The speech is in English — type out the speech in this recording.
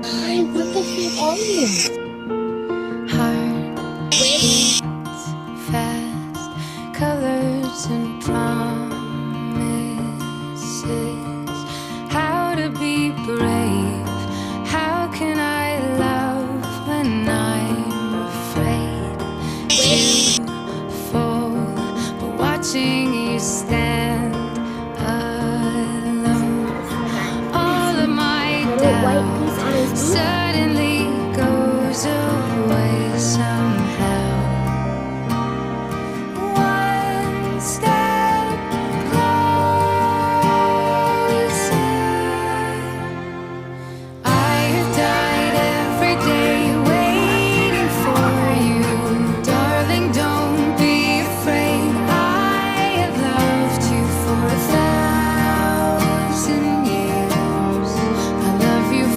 Ay, what the shit are you? Heart beats fast, colors and promises. How to be brave? How can I love when I'm afraid to fall? But watching you stand alone, all of my Little white piece doubt on his boot. suddenly goes away somehow.